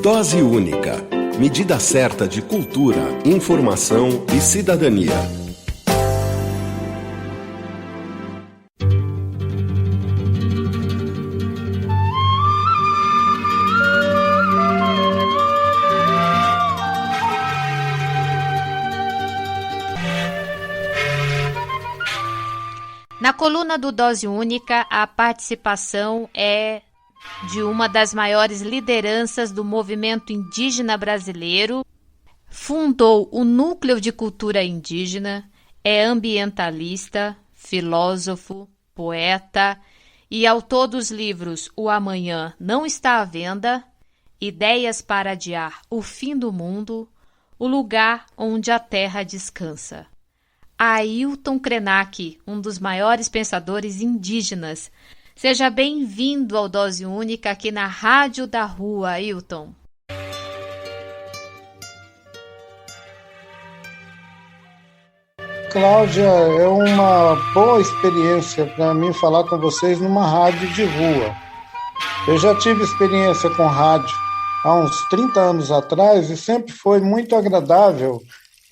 Dose única. Medida certa de cultura, informação e cidadania. Na coluna do Dose Única, a participação é de uma das maiores lideranças do movimento indígena brasileiro, fundou o Núcleo de Cultura Indígena, é ambientalista, filósofo, poeta e autor dos livros O Amanhã Não Está à Venda, Ideias para Adiar o Fim do Mundo, O Lugar Onde a Terra Descansa. Ailton Krenak, um dos maiores pensadores indígenas. Seja bem-vindo ao Dose Única aqui na Rádio da Rua, Ailton. Cláudia, é uma boa experiência para mim falar com vocês numa rádio de rua. Eu já tive experiência com rádio há uns 30 anos atrás e sempre foi muito agradável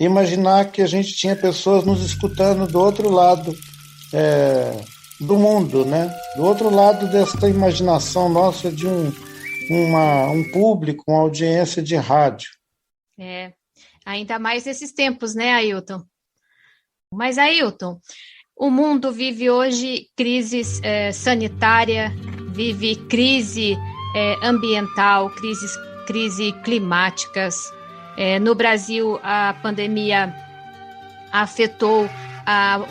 imaginar que a gente tinha pessoas nos escutando do outro lado do mundo, né? Do outro lado desta imaginação nossa de um público, uma audiência de rádio. Ainda mais nesses tempos, né, Ailton? Mas, Ailton, o mundo vive hoje crise sanitária, vive crise ambiental, crise climáticas. No Brasil, a pandemia afetou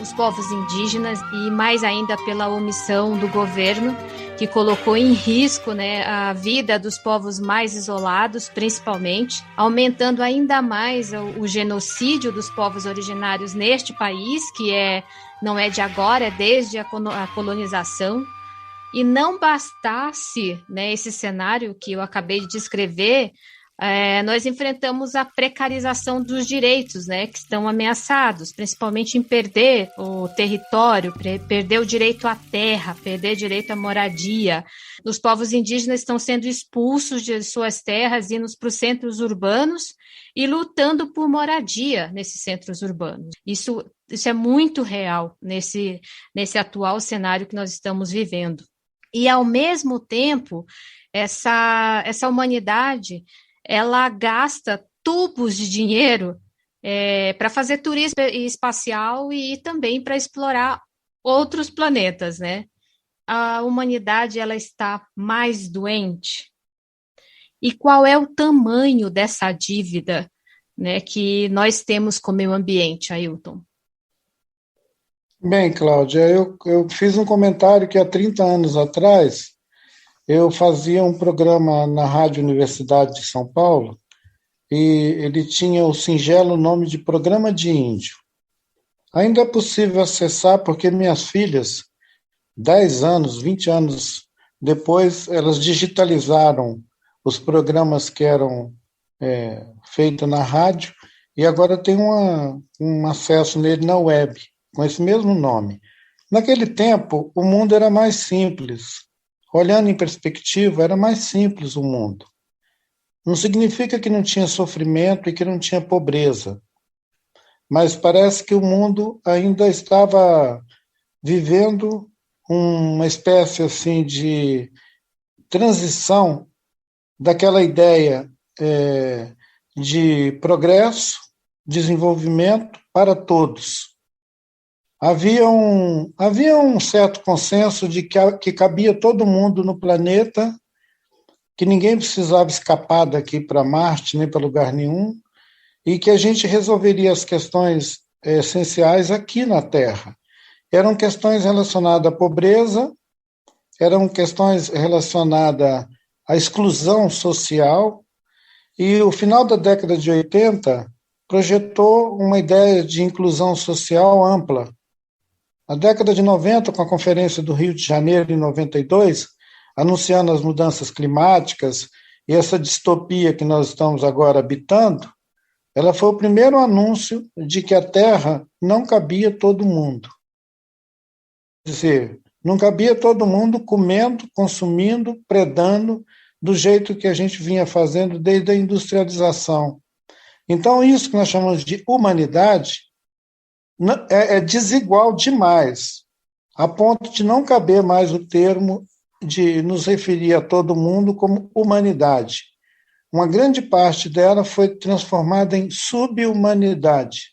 os povos indígenas e mais ainda pela omissão do governo, que colocou em risco, né, a vida dos povos mais isolados, principalmente, aumentando ainda mais o genocídio dos povos originários neste país, que não é de agora, é desde a colonização. E não bastasse, né, esse cenário que eu acabei de descrever, nós enfrentamos a precarização dos direitos, né, que estão ameaçados, principalmente em perder o território, perder o direito à terra, perder direito à moradia. Os povos indígenas estão sendo expulsos de suas terras, indo para os centros urbanos e lutando por moradia nesses centros urbanos. Isso é muito real nesse atual cenário que nós estamos vivendo. E, ao mesmo tempo, essa humanidade ela gasta tubos de dinheiro para fazer turismo espacial e também para explorar outros planetas, né? A humanidade ela está mais doente. E qual é o tamanho dessa dívida, né, que nós temos com o meio ambiente, Ailton? Bem, Cláudia, eu fiz um comentário que há 30 anos atrás eu fazia um programa na Rádio Universidade de São Paulo e ele tinha o singelo nome de Programa de Índio. Ainda é possível acessar porque minhas filhas, 10 anos, 20 anos depois, elas digitalizaram os programas que eram feitos na rádio e agora tem um acesso nele na web, com esse mesmo nome. Naquele tempo, o mundo era mais simples. Olhando em perspectiva, era mais simples o mundo. Não significa que não tinha sofrimento e que não tinha pobreza, mas parece que o mundo ainda estava vivendo uma espécie assim de transição daquela ideia de progresso, desenvolvimento para todos. Havia um certo consenso de que cabia todo mundo no planeta, que ninguém precisava escapar daqui para Marte, nem para lugar nenhum, e que a gente resolveria as questões essenciais aqui na Terra. Eram questões relacionadas à pobreza, eram questões relacionadas à exclusão social, e o final da década de 80 projetou uma ideia de inclusão social ampla. Na década de 90, com a Conferência do Rio de Janeiro, em 92, anunciando as mudanças climáticas e essa distopia que nós estamos agora habitando, ela foi o primeiro anúncio de que a Terra não cabia todo mundo. Quer dizer, não cabia todo mundo comendo, consumindo, predando, do jeito que a gente vinha fazendo desde a industrialização. Então, isso que nós chamamos de humanidade é desigual demais, a ponto de não caber mais o termo de nos referir a todo mundo como humanidade. Uma grande parte dela foi transformada em subhumanidade.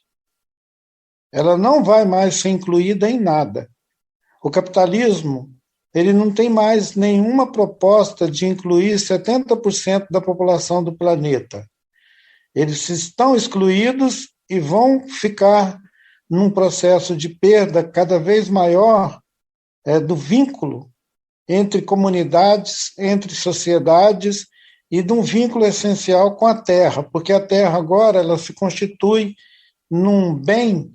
Ela não vai mais ser incluída em nada. O capitalismo, ele não tem mais nenhuma proposta de incluir 70% da população do planeta. Eles estão excluídos e vão ficar num processo de perda cada vez maior do vínculo entre comunidades, entre sociedades e de um vínculo essencial com a terra, porque a terra agora ela se constitui num bem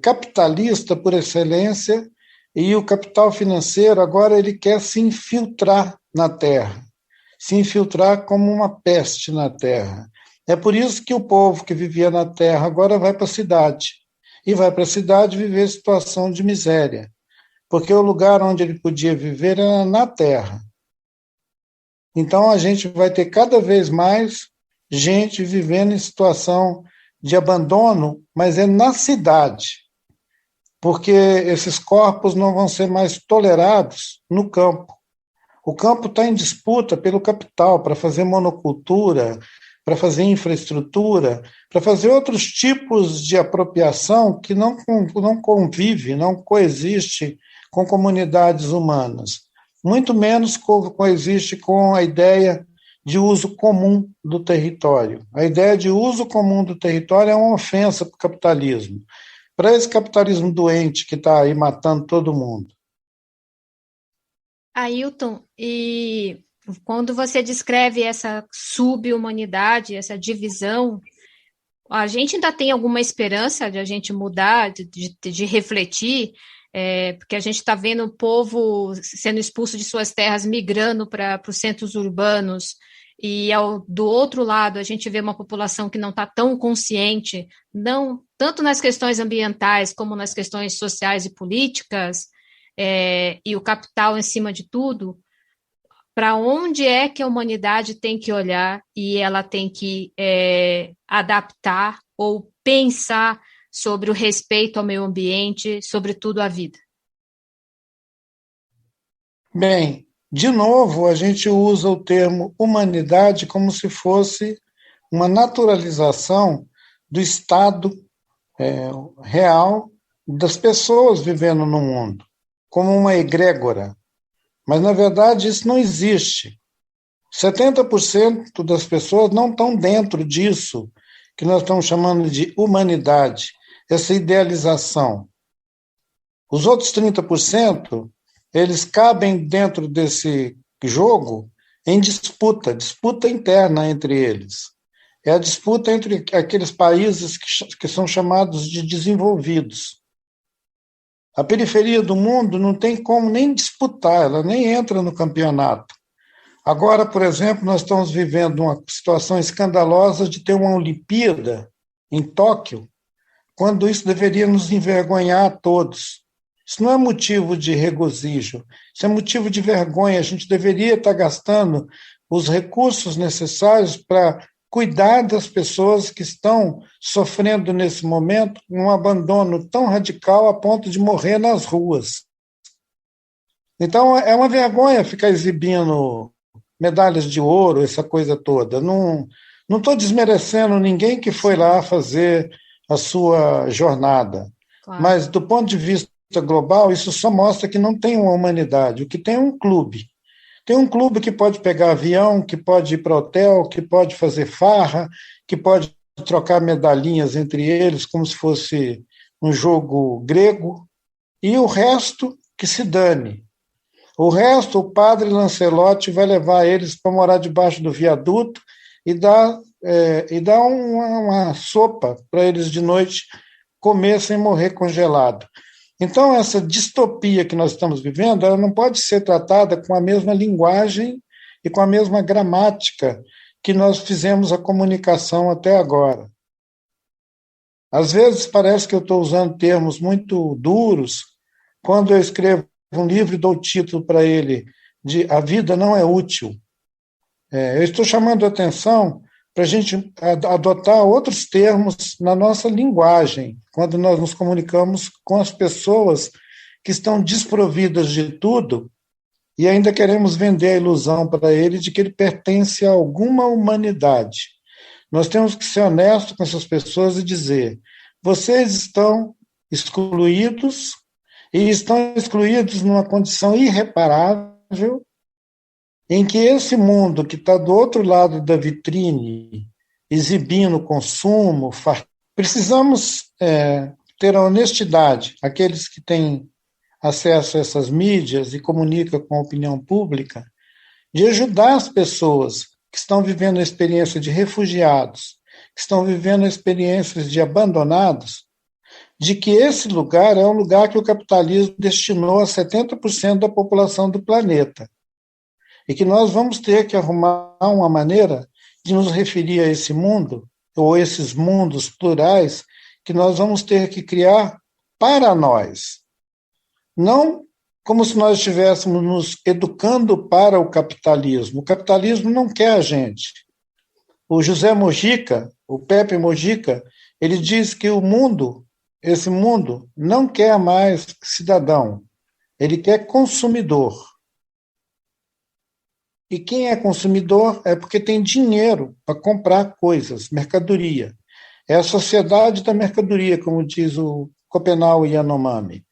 capitalista por excelência, e o capital financeiro agora ele quer se infiltrar na terra, se infiltrar como uma peste na terra. É por isso que o povo que vivia na terra agora vai para a cidade, e vai para a cidade viver situação de miséria, porque o lugar onde ele podia viver era na terra. Então a gente vai ter cada vez mais gente vivendo em situação de abandono, mas é na cidade, porque esses corpos não vão ser mais tolerados no campo. O campo está em disputa pelo capital para fazer monocultura, para fazer infraestrutura, para fazer outros tipos de apropriação que não convive, não coexiste com comunidades humanas. Muito menos coexiste com a ideia de uso comum do território. A ideia de uso comum do território é uma ofensa para o capitalismo, para esse capitalismo doente que está aí matando todo mundo. Ailton, e quando você descreve essa subhumanidade, essa divisão, a gente ainda tem alguma esperança de a gente mudar, de refletir, porque a gente está vendo o povo sendo expulso de suas terras, migrando para os centros urbanos, e do outro lado a gente vê uma população que não está tão consciente, não tanto nas questões ambientais como nas questões sociais e políticas, e o capital em cima de tudo. Para onde é que a humanidade tem que olhar e ela tem que adaptar ou pensar sobre o respeito ao meio ambiente, sobretudo à vida? Bem, de novo, a gente usa o termo humanidade como se fosse uma naturalização do estado real das pessoas vivendo no mundo, como uma egrégora. Mas, na verdade, isso não existe. 70% das pessoas não estão dentro disso que nós estamos chamando de humanidade, essa idealização. Os outros 30%, eles cabem dentro desse jogo em disputa interna entre eles. É a disputa entre aqueles países que são chamados de desenvolvidos. A periferia do mundo não tem como nem disputar, ela nem entra no campeonato. Agora, por exemplo, nós estamos vivendo uma situação escandalosa de ter uma Olimpíada em Tóquio, quando isso deveria nos envergonhar a todos. Isso não é motivo de regozijo, isso é motivo de vergonha. A gente deveria estar gastando os recursos necessários para cuidar das pessoas que estão sofrendo nesse momento um abandono tão radical a ponto de morrer nas ruas. Então, é uma vergonha ficar exibindo medalhas de ouro, essa coisa toda. Não estou desmerecendo ninguém que foi lá fazer a sua jornada. Claro. Mas, do ponto de vista global, isso só mostra que não tem uma humanidade. O que tem é um clube. Tem um clube que pode pegar avião, que pode ir para hotel, que pode fazer farra, que pode trocar medalhinhas entre eles, como se fosse um jogo grego, e o resto que se dane. O resto, o padre Lancelotti vai levar eles para morar debaixo do viaduto e dar uma sopa para eles de noite comer sem morrer congelado. Então, essa distopia que nós estamos vivendo, ela não pode ser tratada com a mesma linguagem e com a mesma gramática que nós fizemos a comunicação até agora. Às vezes parece que eu estou usando termos muito duros quando eu escrevo um livro e dou o título para ele de A Vida Não é Útil. Eu estou chamando a atenção para a gente adotar outros termos na nossa linguagem, quando nós nos comunicamos com as pessoas que estão desprovidas de tudo e ainda queremos vender a ilusão para ele de que ele pertence a alguma humanidade. Nós temos que ser honestos com essas pessoas e dizer: vocês estão excluídos, e estão excluídos numa condição irreparável, em que esse mundo que está do outro lado da vitrine, exibindo consumo, precisamos ter a honestidade, aqueles que têm acesso a essas mídias e comunicam com a opinião pública, de ajudar as pessoas que estão vivendo a experiência de refugiados, que estão vivendo a experiência de abandonados, de que esse lugar é um lugar que o capitalismo destinou a 70% da população do planeta. E que nós vamos ter que arrumar uma maneira de nos referir a esse mundo, ou esses mundos plurais, que nós vamos ter que criar para nós. Não como se nós estivéssemos nos educando para o capitalismo. O capitalismo não quer a gente. O José Mojica, o Pepe Mojica, ele diz que o mundo, esse mundo, não quer mais cidadão, ele quer consumidor. E quem é consumidor é porque tem dinheiro para comprar coisas, mercadoria. É a sociedade da mercadoria, como diz o Copenau Yanomami.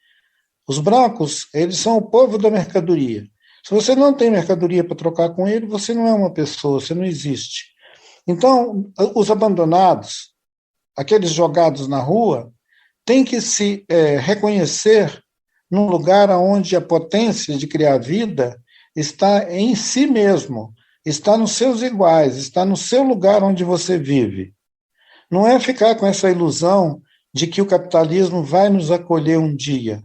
Os brancos, eles são o povo da mercadoria. Se você não tem mercadoria para trocar com ele, você não é uma pessoa, você não existe. Então, os abandonados, aqueles jogados na rua, têm que se reconhecer num lugar onde a potência de criar vida está em si mesmo, está nos seus iguais, está no seu lugar onde você vive. Não é ficar com essa ilusão de que o capitalismo vai nos acolher um dia.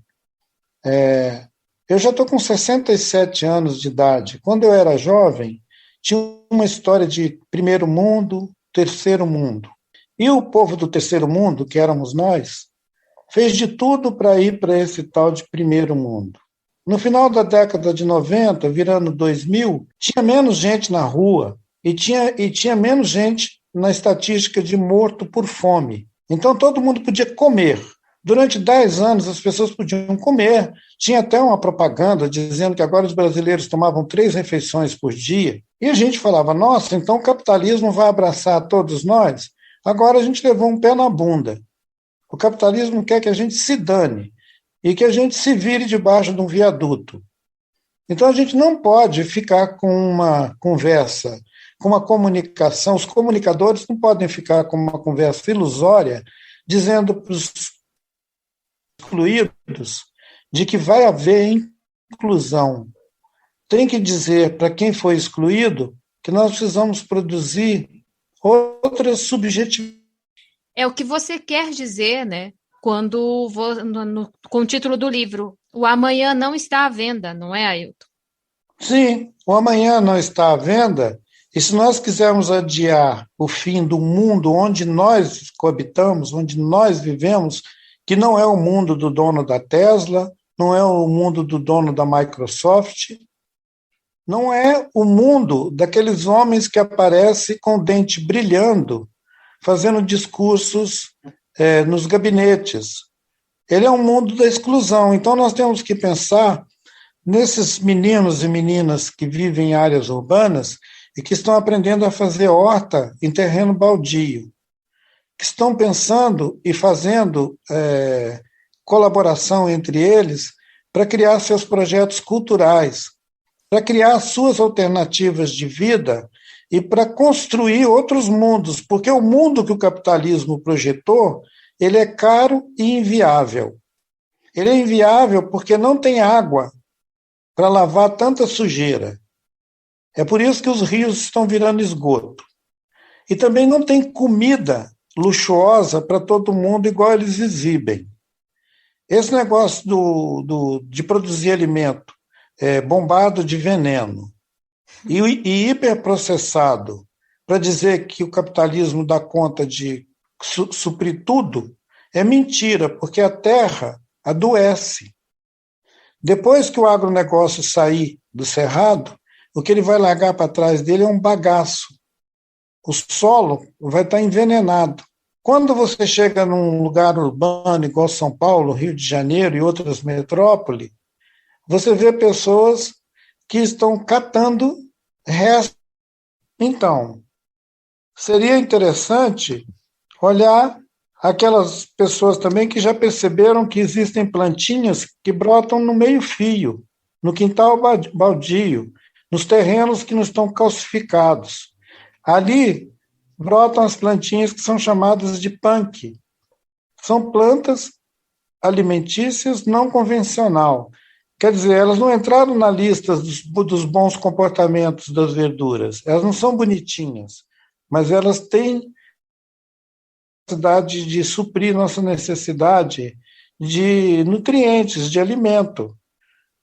Eu já estou com 67 anos de idade. Quando eu era jovem, tinha uma história de primeiro mundo, terceiro mundo. E o povo do terceiro mundo, que éramos nós, fez de tudo para ir para esse tal de primeiro mundo. No final da década de 90, virando 2000, tinha menos gente na rua e tinha menos gente na estatística de morto por fome. Então todo mundo podia comer. Durante 10 anos as pessoas podiam comer. Tinha até uma propaganda dizendo que agora os brasileiros tomavam 3 refeições por dia. E a gente falava: nossa, então o capitalismo vai abraçar todos nós? Agora a gente levou um pé na bunda. O capitalismo quer que a gente se dane e que a gente se vire debaixo de um viaduto. Então a gente não pode ficar com uma conversa, com uma comunicação. Os comunicadores não podem ficar com uma conversa ilusória dizendo para os excluídos de que vai haver inclusão. Tem que dizer para quem foi excluído que nós precisamos produzir outras subjetividades. É o que você quer dizer, né? Quando com o título do livro, O Amanhã Não Está à Venda, não é, Ailton? Sim, o amanhã não está à venda, e se nós quisermos adiar o fim do mundo onde nós coabitamos, onde nós vivemos, que não é o mundo do dono da Tesla, não é o mundo do dono da Microsoft, não é o mundo daqueles homens que aparecem com o dente brilhando, fazendo discursos nos gabinetes. Ele é um mundo da exclusão. Então nós temos que pensar nesses meninos e meninas que vivem em áreas urbanas e que estão aprendendo a fazer horta em terreno baldio, que estão pensando e fazendo colaboração entre eles para criar seus projetos culturais, para criar suas alternativas de vida e para construir outros mundos, porque o mundo que o capitalismo projetou, ele é caro e inviável. Ele é inviável porque não tem água para lavar tanta sujeira. É por isso que os rios estão virando esgoto. E também não tem comida luxuosa para todo mundo igual eles exibem. Esse negócio de produzir alimento bombado de veneno e hiperprocessado para dizer que o capitalismo dá conta de suprir tudo é mentira, porque a terra adoece. Depois que o agronegócio sair do cerrado, o que ele vai largar para trás dele é um bagaço. O solo vai estar envenenado. Quando você chega num lugar urbano igual São Paulo, Rio de Janeiro e outras metrópoles, você vê pessoas que estão catando restos. Então, seria interessante olhar aquelas pessoas também que já perceberam que existem plantinhas que brotam no meio-fio, no quintal baldio, nos terrenos que não estão calcificados. Ali brotam as plantinhas que são chamadas de punk. São plantas alimentícias não convencional. Quer dizer, elas não entraram na lista dos bons comportamentos das verduras. Elas não são bonitinhas, mas elas têm capacidade de suprir nossa necessidade de nutrientes, de alimento.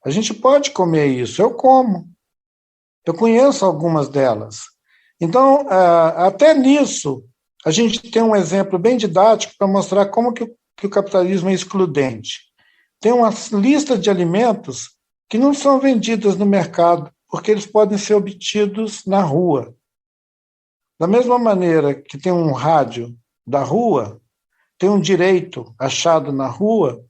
A gente pode comer isso, eu como. Eu conheço algumas delas. Então, até nisso, a gente tem um exemplo bem didático para mostrar como que o capitalismo é excludente. Tem uma lista de alimentos que não são vendidos no mercado, porque eles podem ser obtidos na rua. Da mesma maneira que tem um rádio da rua, tem um direito achado na rua,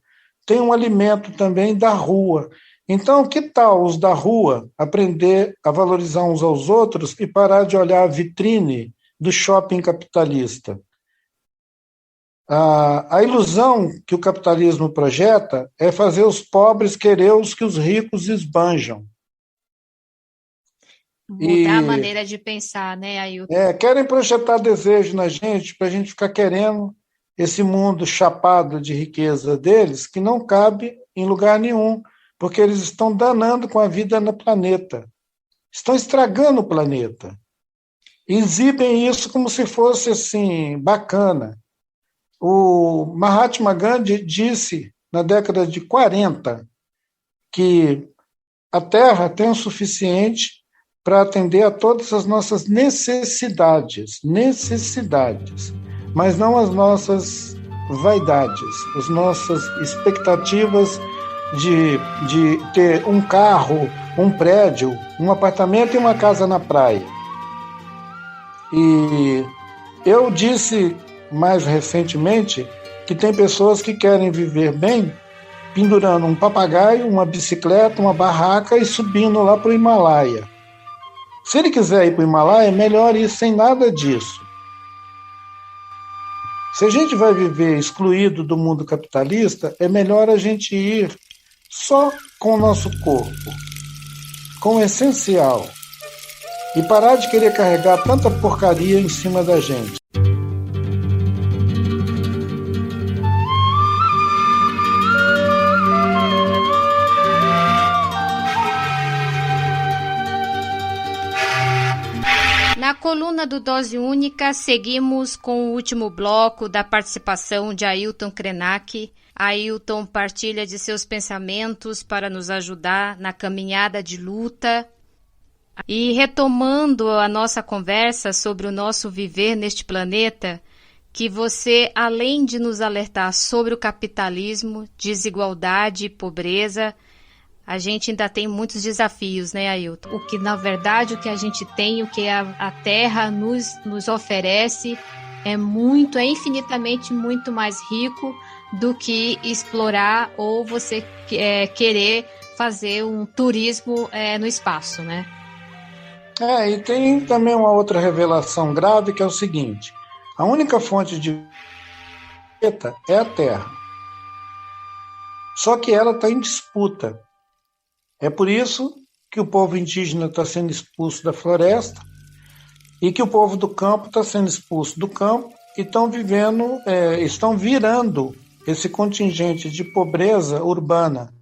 tem um alimento também da rua. Então, que tal os da rua aprender a valorizar uns aos outros e parar de olhar a vitrine do shopping capitalista? A ilusão que o capitalismo projeta é fazer os pobres querer os que os ricos esbanjam. Mudar a maneira de pensar, né, Ailton? Querem projetar desejo na gente para a gente ficar querendo esse mundo chapado de riqueza deles, que não cabe em lugar nenhum, porque eles estão danando com a vida no planeta. Estão estragando o planeta. Exibem isso como se fosse assim, bacana. O Mahatma Gandhi disse, na década de 40, que a Terra tem o suficiente para atender a todas as nossas necessidades, mas não as nossas vaidades, as nossas expectativas de ter um carro, um prédio, um apartamento e uma casa na praia. E eu disse mais recentemente que tem pessoas que querem viver bem pendurando um papagaio, uma bicicleta, uma barraca e subindo lá para o Himalaia. Se ele quiser ir para o Himalaia, é melhor ir sem nada disso. Se a gente vai viver excluído do mundo capitalista, é melhor a gente ir só com o nosso corpo, com o essencial, e parar de querer carregar tanta porcaria em cima da gente. Na coluna do Dose Única, seguimos com o último bloco da participação de Ailton Krenak. Ailton partilha de seus pensamentos para nos ajudar na caminhada de luta. E retomando a nossa conversa sobre o nosso viver neste planeta, que você, além de nos alertar sobre o capitalismo, desigualdade e pobreza, a gente ainda tem muitos desafios, né, Ailton? O que, na verdade, o que a gente tem, o que a Terra nos oferece é infinitamente muito mais rico do que explorar ou você querer fazer um turismo no espaço, né? E tem também uma outra revelação grave, que é o seguinte: a única fonte de planeta é a Terra. Só que ela está em disputa. É por isso que o povo indígena está sendo expulso da floresta e que o povo do campo está sendo expulso do campo e estão virando esse contingente de pobreza urbana.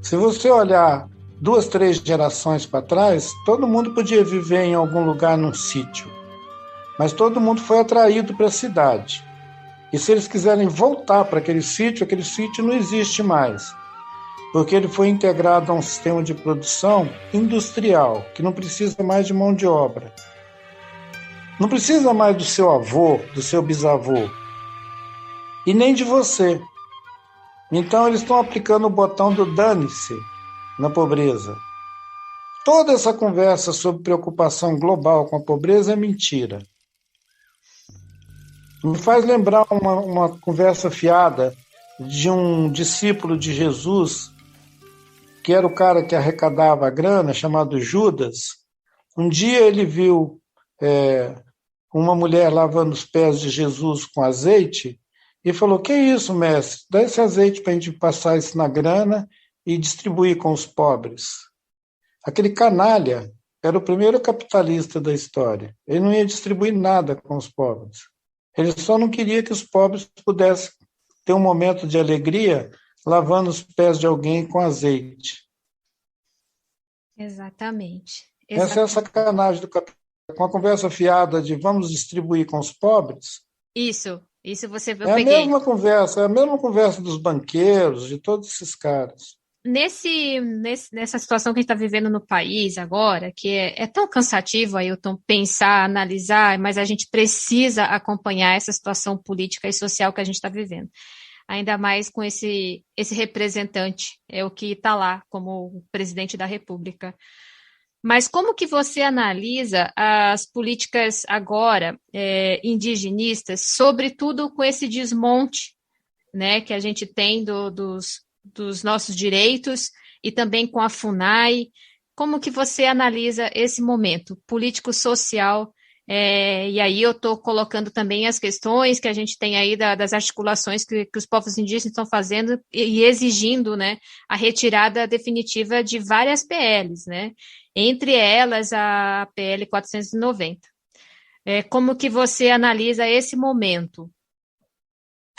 Se você olhar 2, 3 gerações para trás, todo mundo podia viver em algum lugar num sítio, mas todo mundo foi atraído para a cidade. E se eles quiserem voltar para aquele sítio não existe mais, porque ele foi integrado a um sistema de produção industrial, que não precisa mais de mão de obra. Não precisa mais do seu avô, do seu bisavô, e nem de você. Então eles estão aplicando o botão do dane-se na pobreza. Toda essa conversa sobre preocupação global com a pobreza é mentira. Me faz lembrar uma conversa fiada de um discípulo de Jesus, que era o cara que arrecadava a grana, chamado Judas. Um dia ele viu uma mulher lavando os pés de Jesus com azeite e falou: que é isso, mestre? Dá esse azeite para a gente passar isso na grana e distribuir com os pobres. Aquele canalha era o primeiro capitalista da história. Ele não ia distribuir nada com os pobres. Ele só não queria que os pobres pudessem ter um momento de alegria lavando os pés de alguém com azeite. Exatamente. Essa é a sacanagem do capital. Com a conversa fiada de vamos distribuir com os pobres. Isso eu é peguei. A mesma conversa dos banqueiros, de todos esses caras. Nessa situação que a gente está vivendo no país agora, que é tão cansativo, Ailton, pensar, analisar, mas a gente precisa acompanhar essa situação política e social que a gente está vivendo. Ainda mais com esse representante, é o que está lá como presidente da República. Mas como que você analisa as políticas agora indigenistas, sobretudo com esse desmonte, né, que a gente tem dos nossos direitos e também com a FUNAI? Como que você analisa esse momento político-social? E aí eu estou colocando também as questões que a gente tem aí das articulações que os povos indígenas estão fazendo e exigindo, né, a retirada definitiva de várias PLs, né? Entre elas a PL 490. Como que você analisa esse momento?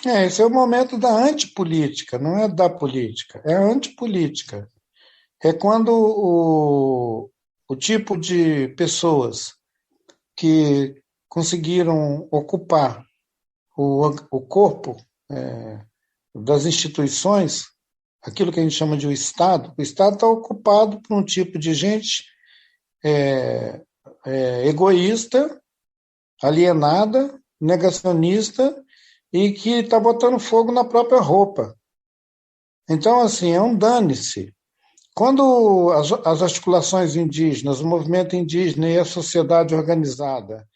Esse é o momento da antipolítica, não é da política, é a antipolítica. É quando o tipo de pessoas que conseguiram ocupar o corpo das instituições, aquilo que a gente chama de o Estado está ocupado por um tipo de gente egoísta, alienada, negacionista e que está botando fogo na própria roupa. Então, assim, é um dane-se. Quando as articulações indígenas, o movimento indígena e a sociedade organizada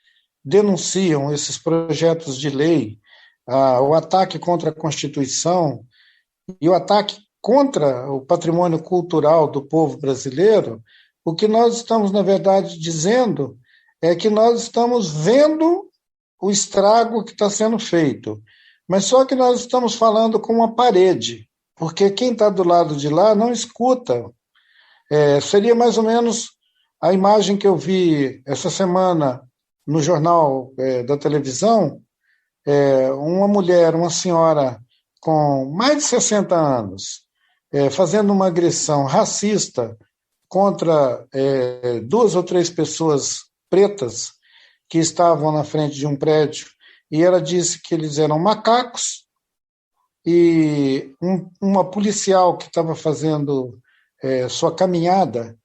denunciam esses projetos de lei, o ataque contra a Constituição e o ataque contra o patrimônio cultural do povo brasileiro, o que nós estamos, na verdade, dizendo é que nós estamos vendo o estrago que está sendo feito, mas só que nós estamos falando com uma parede, porque quem está do lado de lá não escuta. Seria mais ou menos a imagem que eu vi essa semana no jornal da televisão, uma mulher, uma senhora com mais de 60 anos, fazendo uma agressão racista contra 2 ou 3 pessoas pretas que estavam na frente de um prédio, e ela disse que eles eram macacos, e uma policial que estava fazendo sua caminhada,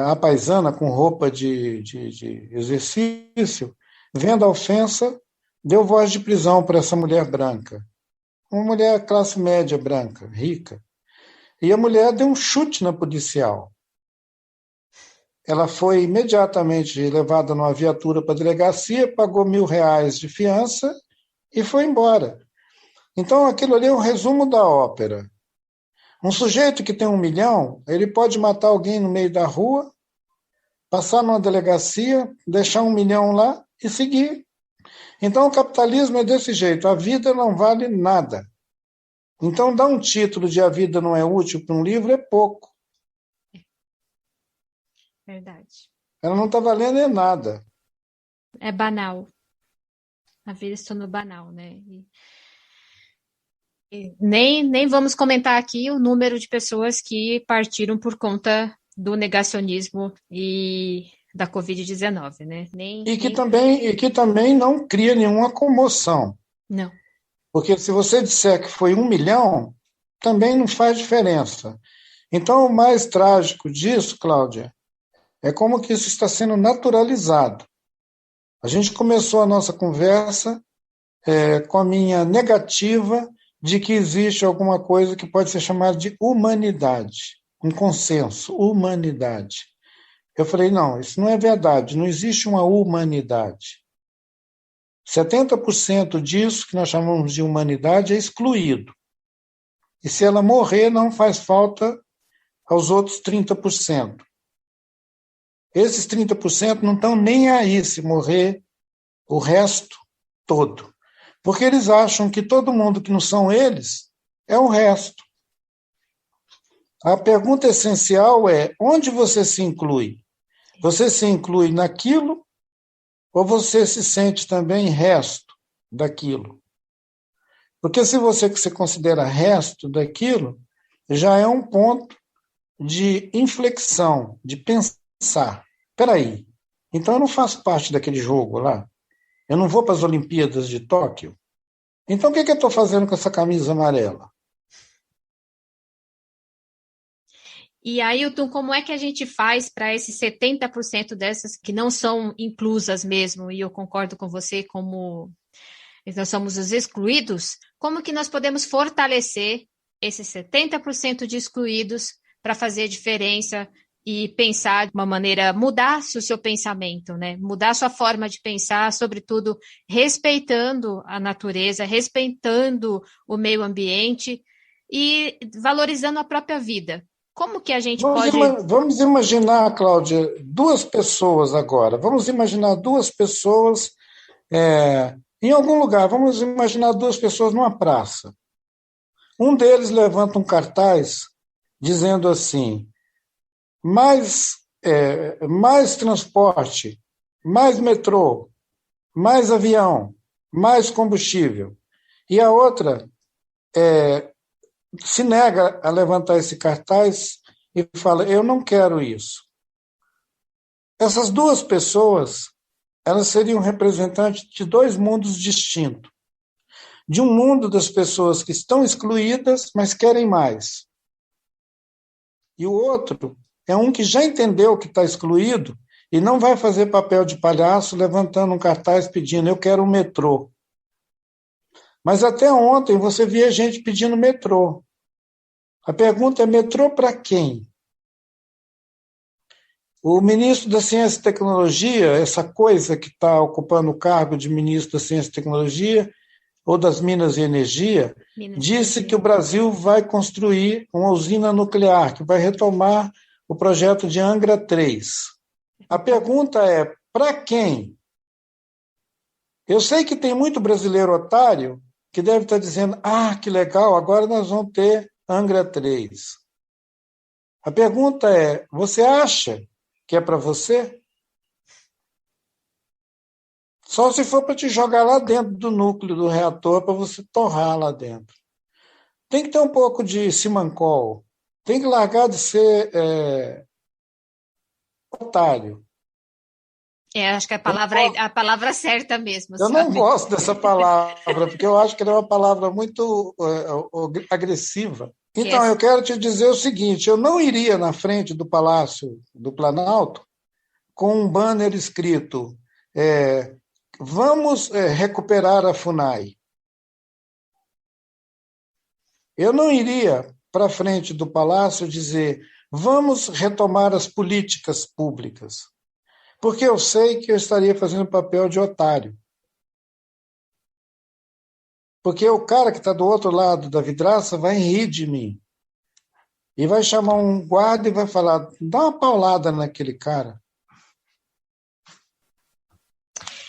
a paisana com roupa de exercício, vendo a ofensa, deu voz de prisão para essa mulher branca. Uma mulher classe média branca, rica. E a mulher deu um chute na policial. Ela foi imediatamente levada numa viatura para a delegacia, pagou R$1.000 de fiança e foi embora. Então, aquilo ali é um resumo da ópera. Um sujeito que tem 1 milhão, ele pode matar alguém no meio da rua, passar numa delegacia, deixar 1 milhão lá e seguir. Então, o capitalismo é desse jeito. A vida não vale nada. Então, dar um título de A Vida Não É Útil para um livro é pouco. Verdade. Ela não está valendo nada. É banal. A vida se tornou banal, né? Nem vamos comentar aqui o número de pessoas que partiram por conta do negacionismo e da Covid-19, né? Que também não cria nenhuma comoção. Não. Porque se você disser que foi 1 milhão, também não faz diferença. Então, o mais trágico disso, Cláudia, é como que isso está sendo naturalizado. A gente começou a nossa conversa com a minha negativa de que existe alguma coisa que pode ser chamada de humanidade, um consenso, humanidade. Eu falei, não, isso não é verdade, não existe uma humanidade. 70% disso que nós chamamos de humanidade é excluído. E se ela morrer, não faz falta aos outros 30%. Esses 30% não estão nem aí se morrer o resto todo. Porque eles acham que todo mundo que não são eles é o resto. A pergunta essencial é, onde você se inclui? Você se inclui naquilo ou você se sente também resto daquilo? Porque se você se considera resto daquilo, já é um ponto de inflexão, de pensar. Espera aí, então eu não faço parte daquele jogo lá? Eu não vou para as Olimpíadas de Tóquio? Então o que eu estou fazendo com essa camisa amarela? E, Ailton, como é que a gente faz para esses 70% dessas que não são inclusas mesmo? E eu concordo com você, como nós somos os excluídos, como que nós podemos fortalecer esses 70% de excluídos para fazer diferença e pensar de uma maneira, mudar o seu pensamento, né? Mudar a sua forma de pensar, sobretudo respeitando a natureza, respeitando o meio ambiente e valorizando a própria vida. Como que a gente pode... Vamos imaginar, Cláudia, duas pessoas agora. Vamos imaginar duas pessoas em algum lugar. Vamos imaginar duas pessoas numa praça. Um deles levanta um cartaz dizendo assim, mais transporte, mais metrô, mais avião, mais combustível. E a outra se nega a levantar esse cartaz e fala, eu não quero isso. Essas duas pessoas, elas seriam representantes de dois mundos distintos. De um mundo das pessoas que estão excluídas, mas querem mais. E o outro é um que já entendeu que está excluído e não vai fazer papel de palhaço levantando um cartaz pedindo, eu quero um metrô. Mas até ontem você via gente pedindo metrô. A pergunta é, metrô para quem? O ministro da Ciência e Tecnologia, essa coisa que está ocupando o cargo de ministro da Ciência e Tecnologia, ou das Minas e Energia, disse que o Brasil vai construir uma usina nuclear, que vai retomar o projeto de Angra 3. A pergunta é, para quem? Eu sei que tem muito brasileiro otário que deve estar dizendo, que legal, agora nós vamos ter Angra 3. A pergunta é, você acha que é para você? Só se for para te jogar lá dentro do núcleo do reator, para você torrar lá dentro. Tem que ter um pouco de simancol. Tem que largar de ser otário. Acho que a palavra certa mesmo. Eu não gosto dessa palavra, porque eu acho que ela é uma palavra muito agressiva. Então, eu quero te dizer o seguinte, eu não iria na frente do Palácio do Planalto com um banner escrito vamos recuperar a FUNAI. Eu não iria para frente do Palácio dizer vamos retomar as políticas públicas, porque eu sei que eu estaria fazendo papel de otário. Porque o cara que está do outro lado da vidraça vai rir de mim. E vai chamar um guarda e vai falar, dá uma paulada naquele cara.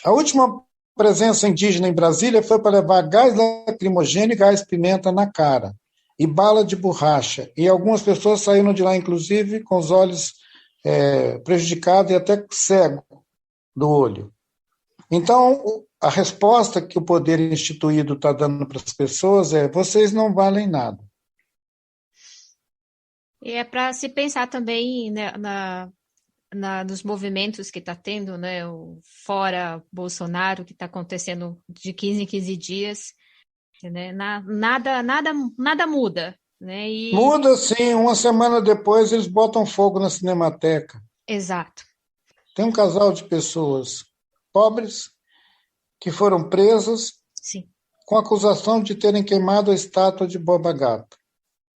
A última presença indígena em Brasília foi para levar gás lacrimogêneo e gás pimenta na cara, e bala de borracha. E algumas pessoas saíram de lá, inclusive, com os olhos prejudicados e até cego do olho. Então, a resposta que o poder instituído está dando para as pessoas é, vocês não valem nada. E é para se pensar também, né, nos movimentos que está tendo, né, o fora Bolsonaro, que está acontecendo de 15 em 15 dias, né, nada muda. Né, Muda sim, uma semana depois eles botam fogo na Cinemateca. Exato. Tem um casal de pessoas pobres que foram presas com a acusação de terem queimado a estátua de Borba Gato.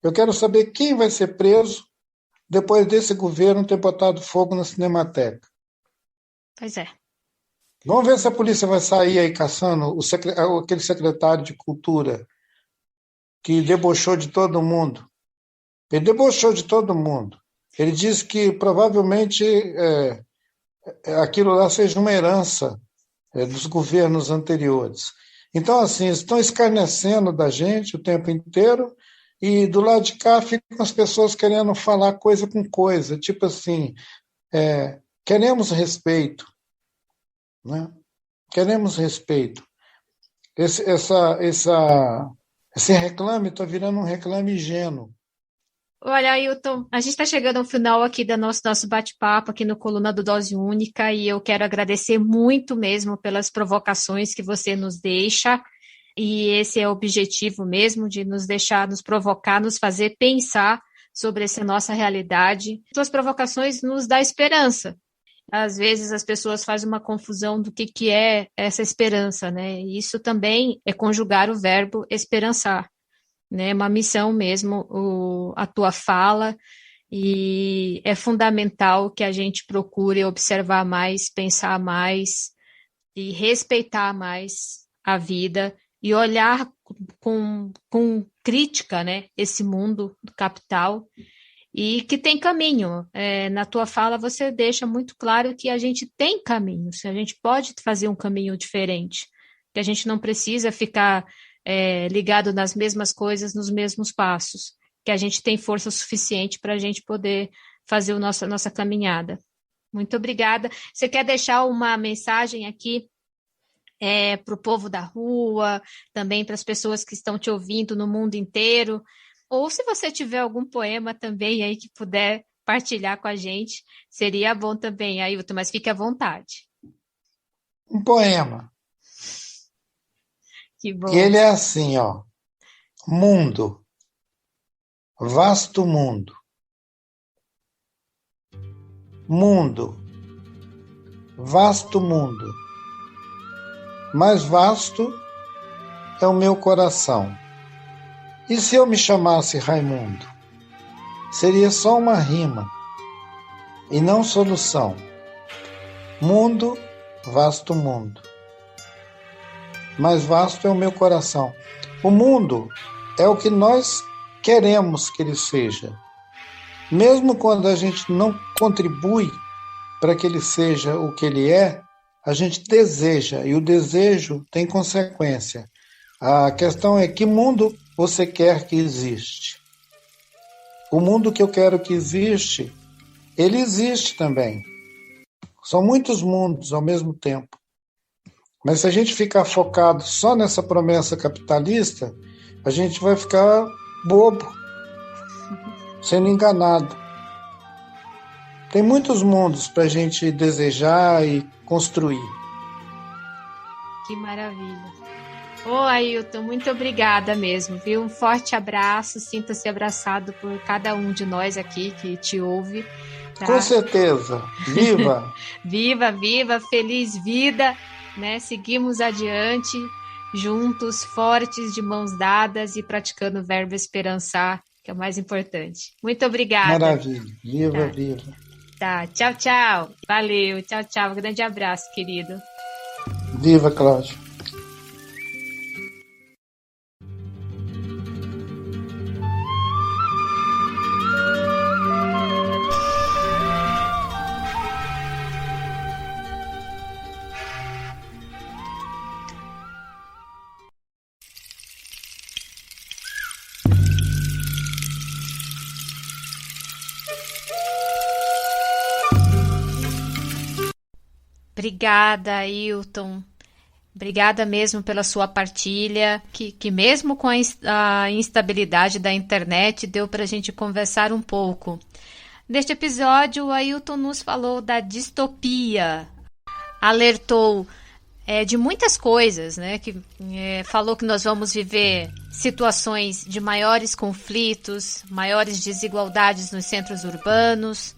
Eu quero saber quem vai ser preso depois desse governo ter botado fogo na Cinemateca. Pois é. Vamos ver se a polícia vai sair aí caçando aquele secretário de Cultura que debochou de todo mundo. Ele debochou de todo mundo. Ele disse que provavelmente aquilo lá seja uma herança dos governos anteriores. Então, assim, estão escarnecendo da gente o tempo inteiro e do lado de cá ficam as pessoas querendo falar coisa com coisa, tipo assim, queremos respeito, né? Queremos respeito. Esse reclame está virando um reclame ingênuo. Olha, Ailton, a gente está chegando ao final aqui do nosso bate-papo aqui no Coluna do Dose Única e eu quero agradecer muito mesmo pelas provocações que você nos deixa e esse é o objetivo mesmo de nos deixar, nos provocar, nos fazer pensar sobre essa nossa realidade. Suas provocações nos dão esperança. Às vezes as pessoas fazem uma confusão do que é essa esperança, né? E isso também é conjugar o verbo esperançar. Né, uma missão mesmo, a tua fala, e é fundamental que a gente procure observar mais, pensar mais e respeitar mais a vida e olhar com crítica, né, esse mundo do capital e que tem caminho. Na tua fala você deixa muito claro que a gente tem caminhos, a gente pode fazer um caminho diferente, que a gente não precisa ficar ligado nas mesmas coisas, nos mesmos passos, que a gente tem força suficiente para a gente poder fazer a nossa caminhada. Muito obrigada. Você quer deixar uma mensagem aqui para o povo da rua, também para as pessoas que estão te ouvindo no mundo inteiro? Ou se você tiver algum poema também aí que puder partilhar com a gente, seria bom também, Ailton, mas fique à vontade. Um poema. Que bom. E ele é assim, ó. Mundo. Vasto mundo. Mundo. Vasto mundo. Mais vasto é o meu coração. E se eu me chamasse Raimundo? Seria só uma rima e não solução. Mundo, vasto mundo. Mais vasto é o meu coração. O mundo é o que nós queremos que ele seja. Mesmo quando a gente não contribui para que ele seja o que ele é, a gente deseja, e o desejo tem consequência. A questão é que mundo você quer que existe. O mundo que eu quero que existe, ele existe também. São muitos mundos ao mesmo tempo. Mas se a gente ficar focado só nessa promessa capitalista, a gente vai ficar bobo, sendo enganado. Tem muitos mundos para a gente desejar e construir. Que maravilha. Ailton, muito obrigada mesmo, viu? Um forte abraço, sinta-se abraçado por cada um de nós aqui que te ouve. Tá? Com certeza. Viva! Viva, viva, feliz vida! Né? Seguimos adiante, juntos, fortes, de mãos dadas e praticando o verbo esperançar, que é o mais importante. Muito obrigada. Maravilha. Viva, tá. Viva. Tá, tchau, tchau. Valeu, tchau, tchau. Um grande abraço, querido. Viva, Cláudio. Obrigada, Ailton. Obrigada mesmo pela sua partilha, que mesmo com a instabilidade da internet, deu para a gente conversar um pouco. Neste episódio, o Ailton nos falou da distopia, alertou de muitas coisas, né? Falou que nós vamos viver situações de maiores conflitos, maiores desigualdades nos centros urbanos.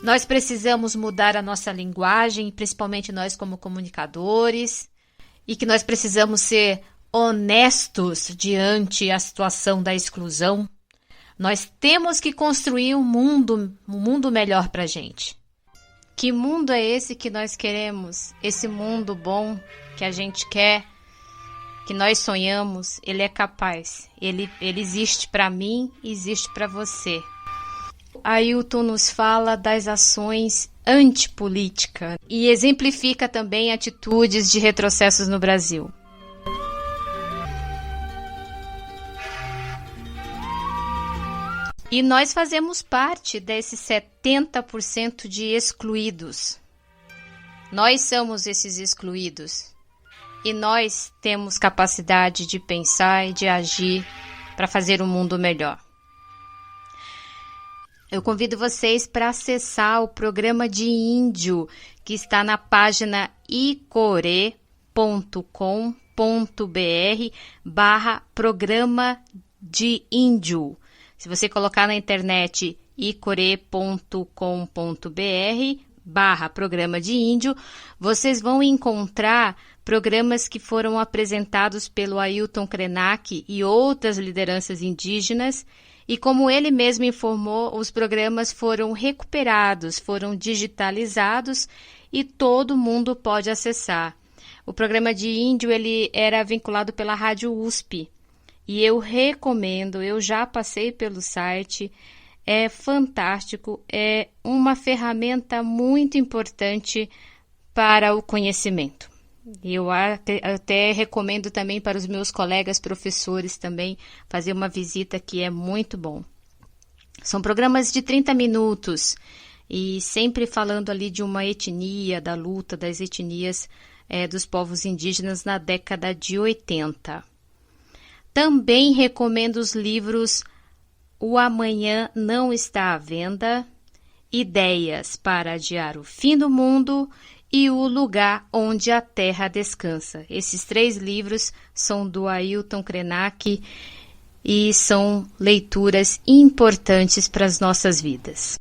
Nós precisamos mudar a nossa linguagem, principalmente nós como comunicadores, e que nós precisamos ser honestos diante a situação da exclusão. Nós temos que construir um mundo melhor para a gente. Que mundo é esse que nós queremos? Esse mundo bom que a gente quer, que nós sonhamos, ele é capaz. Ele existe para mim, existe para você. Ailton nos fala das ações antipolítica e exemplifica também atitudes de retrocessos no Brasil. E nós fazemos parte desses 70% de excluídos. Nós somos esses excluídos. E nós temos capacidade de pensar e de agir para fazer um mundo melhor. Eu convido vocês para acessar o programa de índio, que está na página icore.com.br/programa de índio. Se você colocar na internet icore.com.br/programa de índio, vocês vão encontrar programas que foram apresentados pelo Ailton Krenak e outras lideranças indígenas. E como ele mesmo informou, os programas foram recuperados, foram digitalizados e todo mundo pode acessar. O programa de índio ele era vinculado pela Rádio USP. E eu recomendo, eu já passei pelo site, é fantástico, é uma ferramenta muito importante para o conhecimento. Eu até recomendo também para os meus colegas professores também fazer uma visita, que é muito bom. São programas de 30 minutos e sempre falando ali de uma etnia, da luta das etnias dos povos indígenas na década de 80. Também recomendo os livros O Amanhã Não Está à Venda, Ideias para Adiar o Fim do Mundo e O Lugar Onde a Terra Descansa. Esses 3 livros são do Ailton Krenak e são leituras importantes para as nossas vidas.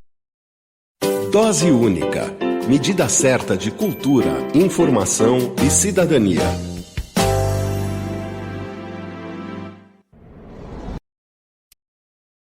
Dose única. Medida certa de cultura, informação e cidadania.